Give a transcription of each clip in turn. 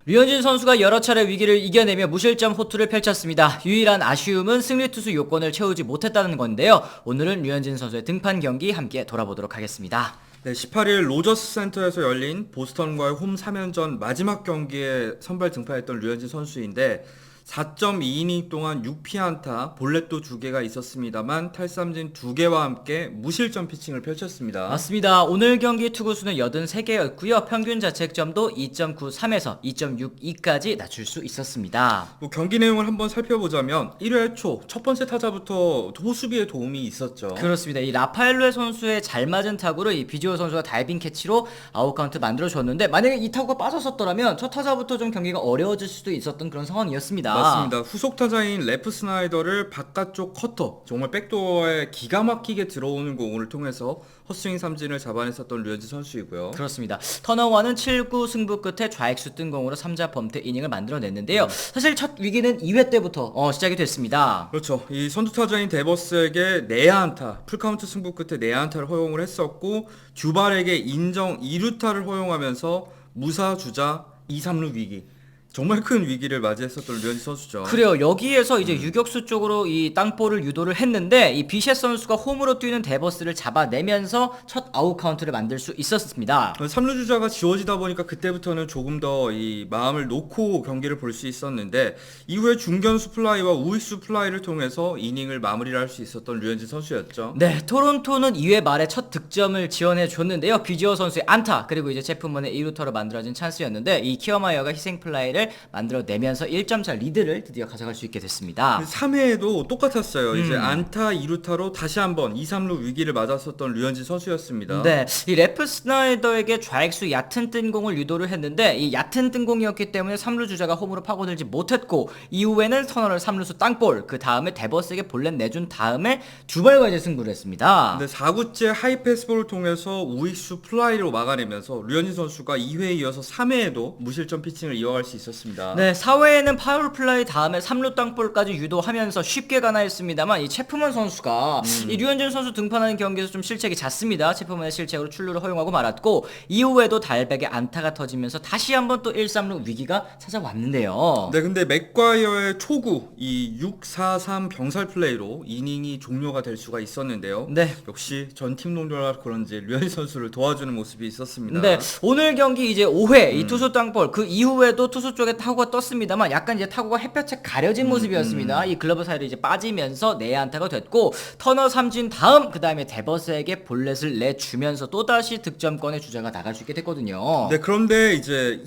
류현진 선수가 여러 차례 위기를 이겨내며 무실점 호투를 펼쳤습니다. 유일한 아쉬움은 승리 투수 요건을 채우지 못했다는 건데요. 오늘은 류현진 선수의 등판 경기 함께 돌아보도록 하겠습니다. 네, 18일 로저스 센터에서 열린 보스턴과의 홈 3연전 마지막 경기에 선발 등판했던 류현진 선수인데 4.2이닝 동안 6피안타, 볼넷도 2개가 있었습니다만 탈삼진 2개와 함께 무실점 피칭을 펼쳤습니다. 맞습니다. 오늘 경기 투구수는 83개였고요. 평균 자책점도 2.93에서 2.62까지 낮출 수 있었습니다. 경기 내용을 한번 살펴보자면 1회 초 첫 번째 타자부터 호수비의 도움이 있었죠. 그렇습니다. 이 라파엘로의 선수의 잘 맞은 타구를 이 비지오 선수가 다이빙 캐치로 아웃 카운트 만들어줬는데 만약에 이 타구가 빠졌었더라면 첫 타자부터 좀 경기가 어려워질 수도 있었던 그런 상황이었습니다. 맞습니다. 후속 타자인 레프 스나이더를 바깥쪽 커터, 정말 백도어에 기가 막히게 들어오는 공을 통해서 헛스윙 삼진을 잡아냈었던 류현진 선수이고요. 그렇습니다. 턴오버는 7구 승부 끝에 좌익수 뜬 공으로 3자 범퇴 이닝을 만들어냈는데요. 사실 첫 위기는 2회 때부터 시작이 됐습니다. 그렇죠. 이 선두 타자인 데버스에게 내야 안타, 풀카운트 승부 끝에 내야 안타를 허용을 했었고 듀발에게 인정 2루타를 허용하면서 무사 주자 2, 3루 위기. 정말 큰 위기를 맞이했었던 류현진 선수죠. 그래요. 여기에서 이제 유격수 쪽으로 이 땅볼을 유도를 했는데 이 비셰 선수가 홈으로 뛰는 데버스를 잡아내면서 첫 아웃 카운트를 만들 수 있었습니다. 3루 주자가 지워지다 보니까 그때부터는 조금 더 이 마음을 놓고 경기를 볼 수 있었는데 이후에 중견수 플라이와 우익수 플라이를 통해서 이닝을 마무리를 할 수 있었던 류현진 선수였죠. 네, 토론토는 2회 말에 첫 득점을 지원해 줬는데요. 비지오 선수의 안타 그리고 이제 제프먼의 2루타로 만들어진 찬스였는데 이 키어마이어가 희생 플라이를 만들어내면서 1점차 리드를 드디어 가져갈 수 있게 됐습니다. 3회에도 똑같았어요. 이제 안타 2루타로 다시 한번 2, 3루 위기를 맞았었던 류현진 선수였습니다. 네, 이 레프 스나이더에게 좌익수 얕은 뜬 공을 유도를 했는데 이 얕은 뜬 공이었기 때문에 3루 주자가 홈으로 파고들지 못했고 이후에는 터널을 3루수 땅볼 그 다음에 데버스에게 볼넷 내준 다음에 듀발과 이제 승부를 했습니다. 근데 4구째 하이패스볼을 통해서 우익수 플라이로 막아내면서 류현진 선수가 2회에 이어서 3회에도 무실점 피칭을 이어갈 수 있었습니다. 네, 4회에는 파울 플라이 다음에 3루 땅볼까지 유도하면서 쉽게 가나했습니다만 이 체프먼 선수가 이 류현진 선수 등판하는 경기에서 좀 실책이 잦습니다. 체프먼의 실책으로 출루를 허용하고 말았고 이후에도 달백의 안타가 터지면서 다시 한번 또 1, 3루 위기가 찾아왔는데요. 네, 근데 맥과이어의 초구 이 6-4-3 병살 플레이로 이닝이 종료가 될 수가 있었는데요. 네. 역시 전 팀 동료라 그런지 류현진 선수를 도와주는 모습이 있었습니다. 네, 오늘 경기 이제 5회 이 투수 땅볼 그 이후에도 투수 쪽에 타구가 떴습니다만 약간 이제 타구가 햇볕에 가려진 모습이었습니다. 이 글러브 사이로 이제 빠지면서 내야 안타가 됐고 터너 삼진 다음 그 다음에 데버스에게 볼넷을 내주면서 또 다시 득점권의 주자가 나갈 수 있게 됐거든요. 네, 그런데 이제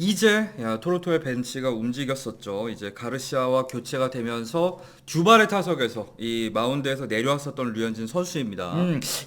토론토의 벤치가 움직였었죠. 이제 가르시아와 교체가 되면서 듀발의 타석에서 이 마운드에서 내려왔었던 류현진 선수입니다.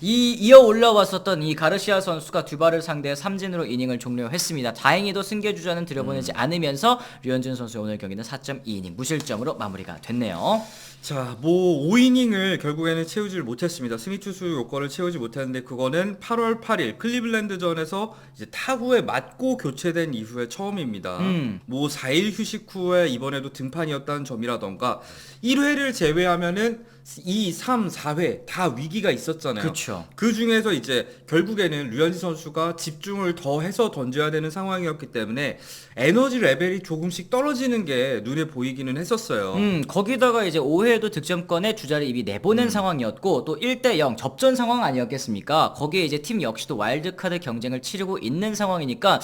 이어 올라왔었던 이 가르시아 선수가 듀발을 상대해 삼진으로 이닝을 종료했습니다. 다행히도 승계 주자는 들여보내지 않으면서 류현진 선수의 오늘 경기는 4.2이닝 무실점으로 마무리가 됐네요. 자, 5이닝을 결국에는 채우질 못했습니다. 승리 투수 요건을 채우지 못했는데 그거는 8월 8일 클리블랜드전에서 이제 타구에 맞고 교체된 이후에 처음입니다. 4일 휴식 후에 이번에도 등판이었다는 점이라던가 1회를 제외하면은 2, 3, 4회 다 위기가 있었잖아요. 그렇죠. 그 중에서 이제 결국에는 류현진 선수가 집중을 더 해서 던져야 되는 상황이었기 때문에 에너지 레벨이 조금씩 떨어지는 게 눈에 보이기는 했었어요. 거기다가 이제 5회에도 득점권에 주자를 이미 내보낸 상황이었고 또 1대0 접전 상황 아니었겠습니까? 거기에 이제 팀 역시도 와일드카드 경쟁을 치르고 있는 상황이니까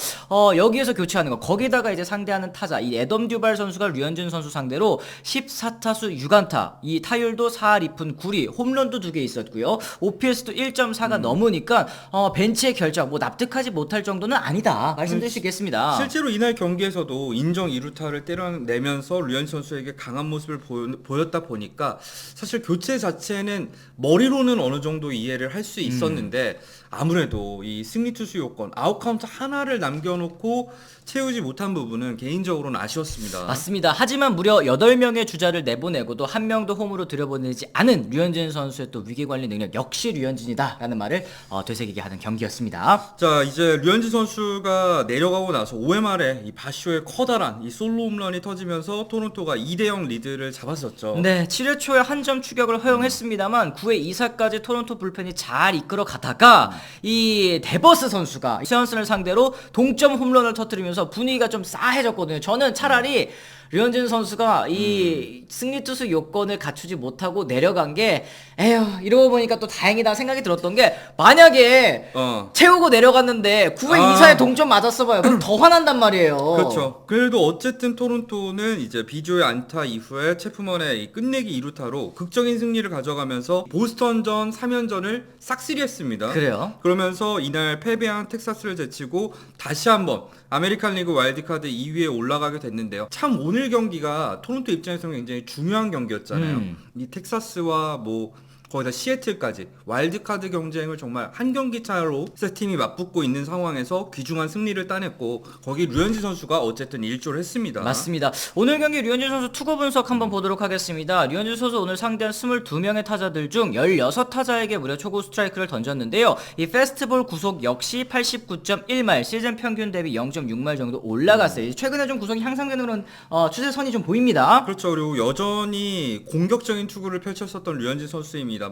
여기에서 교체하는 거 거기다가 이제 상대하는 타자 이 애덤 듀발 선수가 류현진 선수 상대로 14타수 6안타 이 타율도 4리푼 9리 홈런도 2개 있었고요. OPS도 1.4가 넘으니까 벤치의 결정 뭐 납득하지 못할 정도는 아니다 말씀드릴 수 있겠습니다. 실제로 이날 경기에서도 인정 2루타를 때려내면서 류현진 선수에게 강한 모습을 보였다 보니까 사실 교체 자체는 머리로는 어느 정도 이해를 할 수 있었는데 아무래도 이 승리 투수 요건 아웃카운트 하나를 남겨놓고 채우지 못한 부분은 개인적으로는 아쉬웠습니다. 맞습니다. 하지만 무려 8명의 주자를 내보내고도 한 명도 홈으로 들여보내지 않은 류현진 선수의 또 위기관리 능력 역시 류현진이다 라는 말을 되새기게 하는 경기였습니다. 자, 이제 류현진 선수가 내려가고 나서 5회 말에 이 바쇼의 커다란 이 솔로 홈런이 터지면서 토론토가 2대0 리드를 잡았었죠. 네, 네, 7회 초에 한 점 추격을 허용했습니다만 9회 2사까지 토론토 불펜이 잘 이끌어 가다가 이 데버스 선수가 시언슨을 상대로 동점 홈런을 터뜨리면서 분위기가 좀 싸해졌거든요. 저는 차라리 류현진 선수가 이 승리 투수 요건을 갖추지 못하고 내려간 게 에휴 이러고 보니까 또 다행이다 생각이 들었던 게 만약에 채우고 내려갔는데 9회 2사에 동점 맞았어 봐요. 그럼 더 화난단 말이에요. 그렇죠. 그래도 어쨌든 토론토는 이제 비조의 안타 이후에 체프먼의 이 끝내기 2루타로 극적인 승리를 가져가면서 보스턴전 3연전을 싹쓸이했습니다. 그래요? 그러면서 이날 패배한 텍사스를 제치고 다시 한번 아메리칸 리그 와일드카드 2위에 올라가게 됐는데요. 참 오늘 경기가 토론토 입장에서는 굉장히 중요한 경기였잖아요. 이 텍사스와 뭐 거기다 시애틀까지 와일드카드 경쟁을 정말 한 경기 차로 세 팀이 맞붙고 있는 상황에서 귀중한 승리를 따냈고 거기 류현진 선수가 어쨌든 일조를 했습니다. 맞습니다. 오늘 경기 류현진 선수 투구 분석 한번 보도록 하겠습니다. 류현진 선수 오늘 상대한 22명의 타자들 중 16타자에게 무려 초구 스트라이크를 던졌는데요. 이 페스트볼 구속 역시 89.1마일, 시즌 평균 대비 0.6마일 정도 올라갔어요. 최근에 좀 구속이 향상되는 그런 추세선이 좀 보입니다. 그렇죠. 그리고 여전히 공격적인 투구를 펼쳤었던 류현진 선수입니다만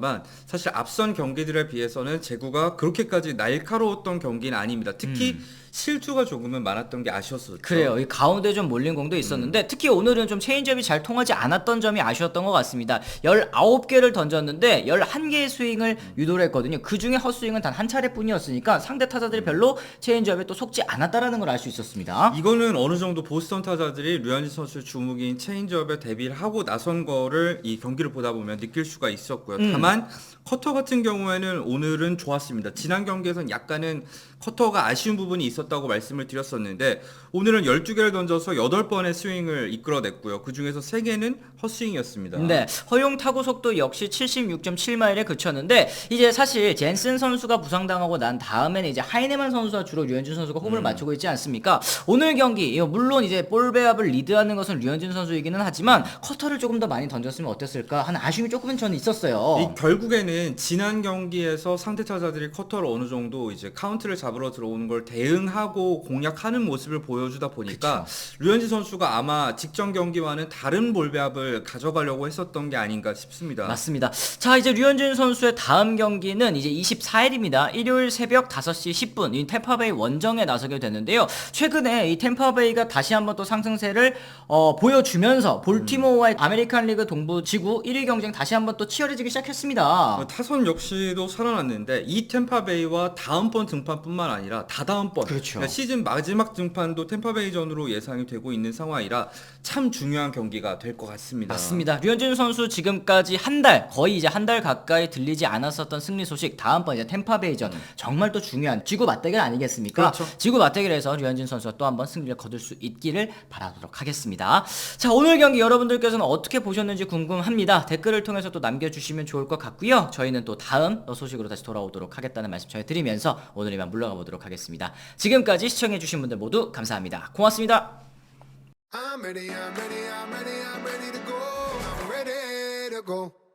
사실 앞선 경기들에 비해서는 제구가 그렇게까지 날카로웠던 경기는 아닙니다. 특히 실수가 조금은 많았던 게 아쉬웠었죠. 그래요. 이 가운데 좀 몰린 공도 있었는데 특히 오늘은 좀 체인지업이 잘 통하지 않았던 점이 아쉬웠던 것 같습니다. 19개를 던졌는데 11개의 스윙을 유도를 했거든요. 그 중에 헛스윙은 단 한 차례뿐이었으니까 상대 타자들이 별로 체인지업에 또 속지 않았다라는 걸 알 수 있었습니다. 이거는 어느 정도 보스턴 타자들이 류현진 선수의 주무기인 체인지업에 대비를 하고 나선 거를 이 경기를 보다 보면 느낄 수가 있었고요. 다만 커터 같은 경우에는 오늘은 좋았습니다. 지난 경기에서는 약간은 커터가 아쉬운 부분이 있었다고 말씀을 드렸었는데 오늘은 12개를 던져서 8번의 스윙을 이끌어냈고요. 그 중에서 3개는 헛스윙이었습니다. 네, 허용 타구 속도 역시 76.7마일에 그쳤는데 이제 사실 젠슨 선수가 부상당하고 난 다음에는 이제 하이네만 선수와 주로 류현진 선수가 홈을 맞추고 있지 않습니까? 오늘 경기 물론 이제 볼 배합을 리드하는 것은 류현진 선수이기는 하지만 커터를 조금 더 많이 던졌으면 어땠을까 하는 아쉬움이 조금은 저는 있었어요. 결국에는 지난 경기에서 상대 타자들이 커터를 어느 정도 이제 카운트를 잡으러 들어오는 걸 대응하고 공략하는 모습을 보여주다 보니까 류현진 선수가 아마 직전 경기와는 다른 볼 배합을 가져가려고 했었던 게 아닌가 싶습니다. 맞습니다. 자, 이제 류현진 선수의 다음 경기는 이제 24일입니다. 일요일 새벽 5시 10분 이 템파베이 원정에 나서게 되는데요. 최근에 이 템파베이가 다시 한번 또 상승세를 보여주면서 볼티모어와의 아메리칸 리그 동부 지구 1위 경쟁 다시 한번 또 치열해지기 시작했습니다. 타선 역시도 살아났는데 이 템파베이와 다음번 등판뿐만 아니라 다다음번 그렇죠. 그러니까 시즌 마지막 등판도 템파베이전으로 예상이 되고 있는 상황이라 참 중요한 경기가 될 것 같습니다. 맞습니다. 류현진 선수 지금까지 한 달, 거의 이제 한 달 가까이 들리지 않았었던 승리 소식 다음번 이제 템파베이전 정말 또 중요한 지구 맞대결 아니겠습니까? 그렇죠. 지구 맞대결에서 류현진 선수가 또 한번 승리를 거둘 수 있기를 바라도록 하겠습니다. 자, 오늘 경기 여러분들께서는 어떻게 보셨는지 궁금합니다. 댓글을 통해서 또 남겨주시면 좋을 것 같고요. 저희는 또 다음 소식으로 다시 돌아오도록 하겠다는 말씀 전해드리면서 오늘 이만 물러가 보도록 하겠습니다. 지금까지 시청해주신 분들 모두 감사합니다. 고맙습니다. I'm ready to go. I'm ready to go.